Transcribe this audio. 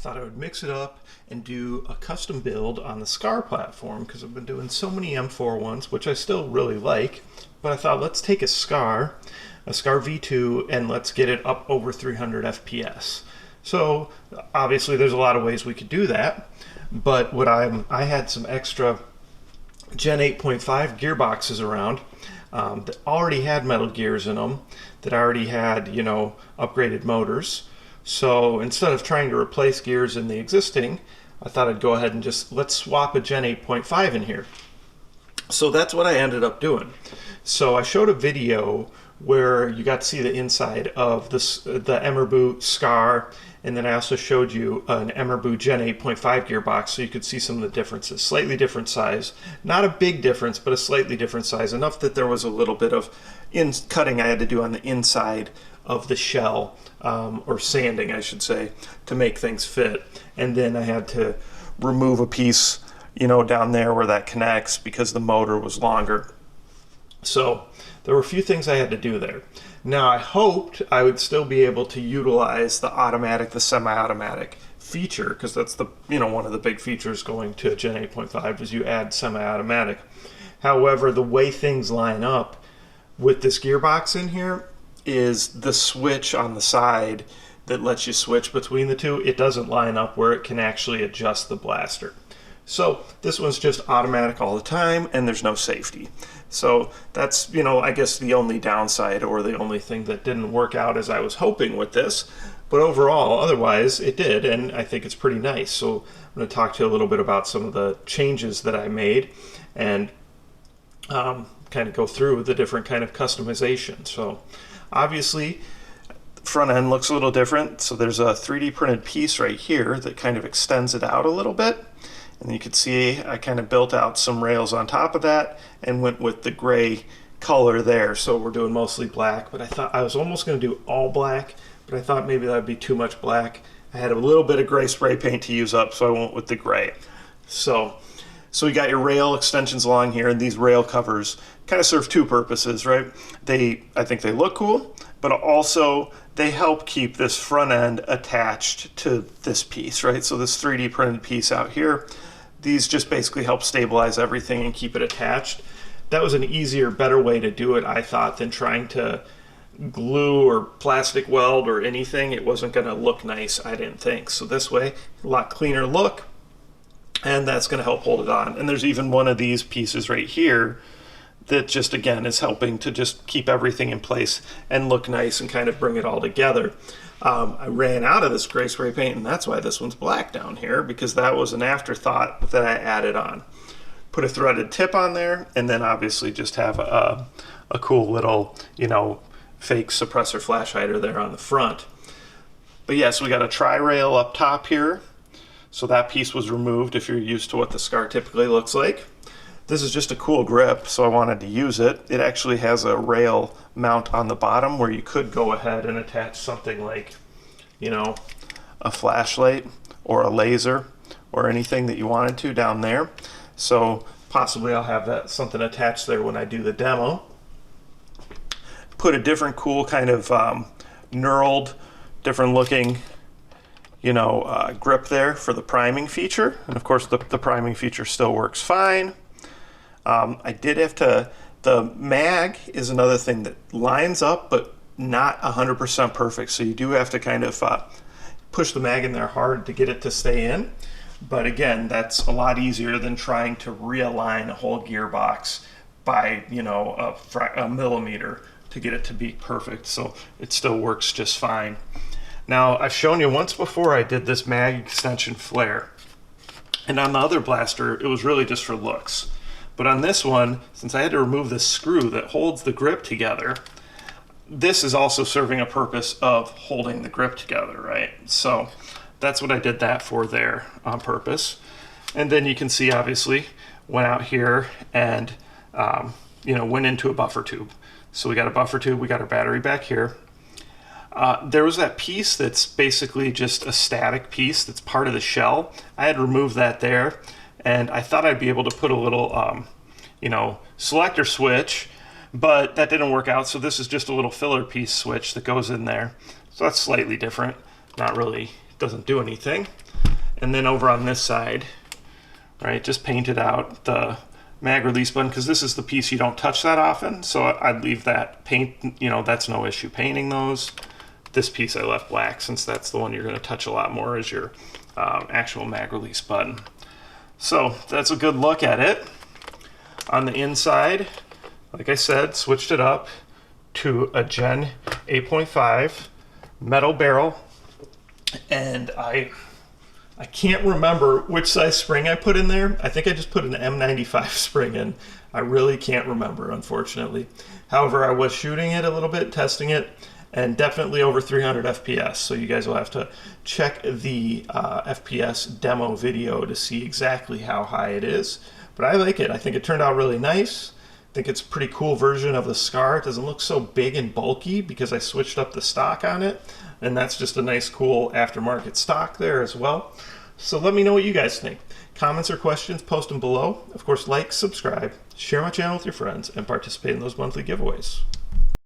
thought I would mix it up and do a custom build on the SCAR platform because I've been doing so many M4 ones, which I still really like, but I thought let's take a SCAR V2, and let's get it up over 300 FPS. So obviously there's a lot of ways we could do that, but I had some extra Gen 8.5 gearboxes around that already had metal gears in them, that already had, you know, upgraded motors. So instead of trying to replace gears in the existing, I thought I'd go ahead and just let's swap a Gen 8.5 in here. So that's what I ended up doing. So I showed a video where you got to see the inside of this, the EMERBU SCAR, and then I also showed you an EMERBU Gen 8.5 gearbox so you could see some of the differences. Slightly different size, not a big difference, but a slightly different size, enough that there was a little bit of cutting I had to do on the inside of the shell, or sanding I should say, to make things fit. And then I had to remove a piece, you know, down there where that connects because the motor was longer. So there were a few things I had to do there. Now I hoped I would still be able to utilize the semi-automatic feature, because that's the, you know, one of the big features going to Gen 8.5 is you add semi-automatic. However, the way things line up with this gearbox in here is the switch on the side that lets you switch between the two. It doesn't line up where it can actually adjust the blaster. So this one's just automatic all the time, and there's no safety. So that's, you know, I guess the only downside, or the only thing that didn't work out as I was hoping with this. But overall, otherwise it did, and I think it's pretty nice. So I'm going to talk to you a little bit about some of the changes that I made, and kind of go through the different kind of customization. So obviously front end looks a little different. So there's a 3D printed piece right here that kind of extends it out a little bit. And you can see I kind of built out some rails on top of that and went with the gray color there. So we're doing mostly black, but I thought I was almost going to do all black, but I thought maybe that would be too much black. I had a little bit of gray spray paint to use up, so I went with the gray. So you got your rail extensions along here, and these rail covers kind of serve two purposes, right? I think they look cool, but also they help keep this front end attached to this piece, right? So this 3D printed piece out here, these just basically help stabilize everything and keep it attached. That was an easier, better way to do it, I thought, than trying to glue or plastic weld or anything. It wasn't gonna look nice, I didn't think. So this way, a lot cleaner look, and that's gonna help hold it on. And there's even one of these pieces right here that just, again, is helping to just keep everything in place and look nice and kind of bring it all together. I ran out of this gray spray paint, and that's why this one's black down here, because that was an afterthought that I added on. Put a threaded tip on there, and then obviously just have a cool little, you know, fake suppressor flash hider there on the front. But yes, we got a tri-rail up top here. So that piece was removed if you're used to what the SCAR typically looks like. This is just a cool grip, so I wanted to use it. It actually has a rail mount on the bottom where you could go ahead and attach something like, you know, a flashlight or a laser or anything that you wanted to down there. So possibly I'll have that something attached there when I do the demo. Put a different cool kind of knurled, different looking, you know, grip there for the priming feature. And of course the priming feature still works fine. I did have to, the mag is another thing that lines up, but not 100% perfect. So you do have to kind of push the mag in there hard to get it to stay in. But again, that's a lot easier than trying to realign a whole gearbox by, you know, a millimeter to get it to be perfect. So it still works just fine. Now, I've shown you once before I did this mag extension flare. And on the other blaster, it was really just for looks. But on this one, since I had to remove this screw that holds the grip together, this is also serving a purpose of holding the grip together, right? So that's what I did that for there on purpose. And then you can see, obviously, went out here and, you know, went into a buffer tube. So we got a buffer tube, we got our battery back here. There was that piece that's basically just a static piece that's part of the shell. I had removed that there, and I thought I'd be able to put a little, you know, selector switch, but that didn't work out. So this is just a little filler piece switch that goes in there. So that's slightly different. Not really, doesn't do anything. And then over on this side, right, just painted out the mag release button, because this is the piece you don't touch that often, so I'd leave that paint, you know, that's no issue painting those. This piece I left black since that's the one you're going to touch a lot more as your actual mag release button. So that's a good look at it. On the inside, like I said, switched it up to a Gen 8.5 metal barrel, and I can't remember which size spring I put in there. I think I just put an M95 spring in. I really can't remember, unfortunately. However, I was shooting it a little bit, testing it, and definitely over 300 FPS. So you guys will have to check the FPS demo video to see exactly how high it is. But I like it. I think it turned out really nice. I think it's a pretty cool version of the Scar. It doesn't look so big and bulky because I switched up the stock on it. And that's just a nice, cool aftermarket stock there as well. So let me know what you guys think. Comments or questions, post them below. Of course, like, subscribe, share my channel with your friends, and participate in those monthly giveaways.